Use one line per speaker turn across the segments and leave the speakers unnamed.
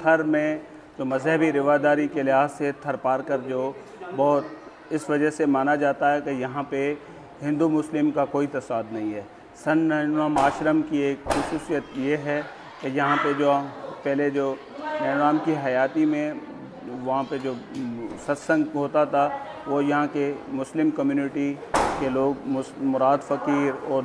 थर में जो मजहबी रिवादारी के लिहाज से थर पार कर जो बहुत इस वजह से माना जाता है कि यहाँ पे हिंदू मुस्लिम का कोई तसाद नहीं है। सन 99 आश्रम की एक खुसूसियत ये है कि यहाँ पे जो पहले जो नैनराम की हयाती में वहाँ पे जो सत्संग होता था वो यहाँ के मुस्लिम कम्युनिटी के लोग मुराद फ़कीर और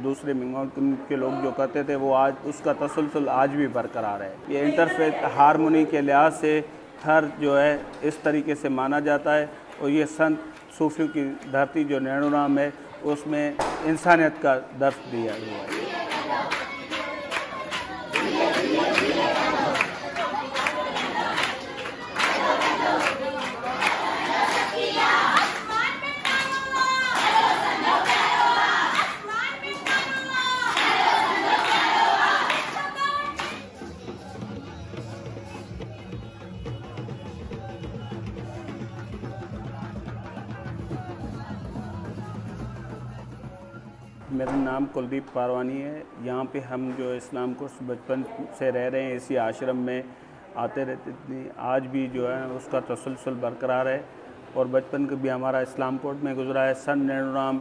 दूसरे मिंगोल के लोग जो करते थे वो आज उसका तसलसल आज भी बरकरार है। ये इंटरफेथ हारमोनी के लिहाज से थर जो है इस तरीके से माना जाता है और ये संत सूफियों की धरती जो नैनोराम है उसमें इंसानियत का दर्स दिया हुआ है। मेरा नाम कुलदीप पारवानी है। यहाँ पे हम जो इस्लाम कोर्स बचपन से रह रहे हैं, इसी आश्रम में आते रहते थे। आज भी जो है उसका तसलसल बरकरार है और बचपन का भी हमारा इस्लाम कोर्ट में गुजरा है। सन नैनोराम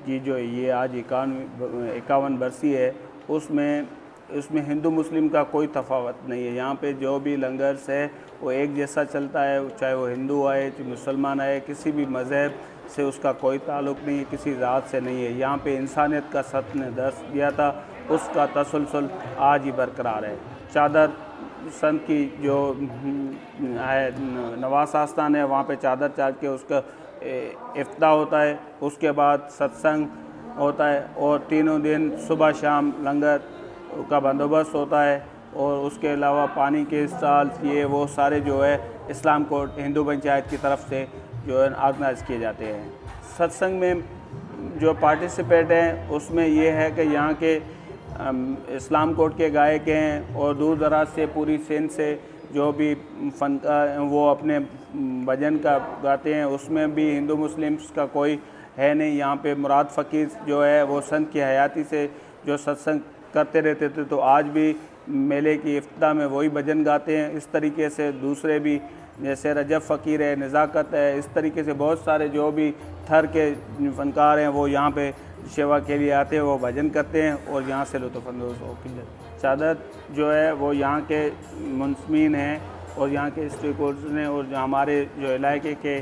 की जो ये आज 51 बरसी है उसमें हिंदू मुस्लिम का कोई तफावत नहीं है। यहाँ पे जो भी लंगर्स है वो एक जैसा चलता है, चाहे वो हिंदू आए चाहे मुसलमान आए, किसी भी मज़हब से उसका कोई ताल्लुक़ नहीं है, किसी ज़ात से नहीं है। यहाँ पे इंसानियत का सत ने दर्स दिया था, उसका तसलसल आज ही बरकरार है। चादर संत की जो है नवास आस्थान है, वहाँ पे चादर चाद के उसका इफ्ता होता है, उसके बाद सत्संग होता है और तीनों दिन सुबह शाम लंगर का बंदोबस्त होता है और उसके अलावा पानी के स्टॉल ये वो सारे जो है इस्लाम कोर्ट हिंदू पंचायत की तरफ से जो है ऑर्गेनाइज़ किए जाते हैं। सत्संग में जो पार्टिसिपेट हैं उसमें ये है कि यहाँ के इस्लाम कोर्ट के गायक हैं और दूर दराज से पूरी सिंध से जो भी फनकार वो अपने भजन का गाते हैं, उसमें भी हिंदू मुस्लिम्स का कोई है नहीं। यहाँ पे मुराद फ़कीर जो है वो संत की हयाती से जो सत्संग करते रहते थे, तो आज भी मेले की इफ्ताह में वही भजन गाते हैं। इस तरीके से दूसरे भी जैसे रजब फ़कीर है, नज़ाकत है, इस तरीके से बहुत सारे जो भी थर के फ़नकार हैं वो यहाँ पे सेवा के लिए आते हैं, वो भजन करते हैं और यहाँ से लुत्फ़अंदोज़ होकर चादर जो है वो यहाँ के मुंसमीन हैं और यहाँ के स्टेक होल्डर्स हैं और जो हमारे जो इलाके के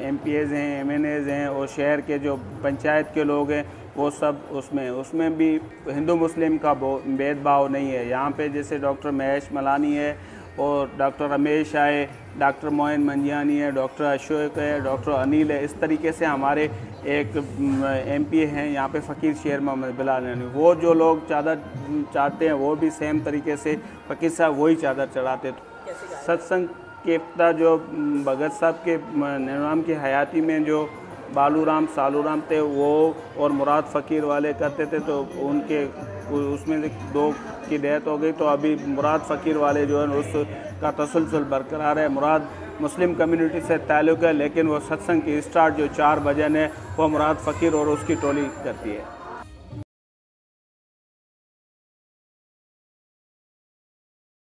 MPs हैं, MNAs हैं और शहर के जो पंचायत के लोग हैं वो सब उसमें भी हिंदू मुस्लिम का भेदभाव नहीं है। यहाँ पे जैसे डॉक्टर महेश मलानी है और डॉक्टर रमेश आए, डॉक्टर मोइन मंजियानी है, डॉक्टर अशोक है, डॉक्टर अनिल है, इस तरीके से हमारे एक MP हैं यहाँ पे फ़कीर शेर मोहम्मद बिलाल। वो जो लोग चादर चाहते हैं वो भी सेम तरीके से फ़कीर साहब वही चादर चढ़ाते। सत्संग के इफ्ताह जो भगत साहब के नैनोराम की हयाती में जो बालूराम सालूराम थे वो और मुराद फ़कीर वाले करते थे, तो उनके उसमें से 2 की डेथ हो गई, तो अभी मुराद फ़कीर वाले जो है उसका तसलसल बरकरार है। मुराद मुस्लिम कम्युनिटी से ताल्लुक़ है, लेकिन वो सत्संग की स्टार्ट जो 4 भजन है वो मुराद फ़कीर और उसकी टोली करती है।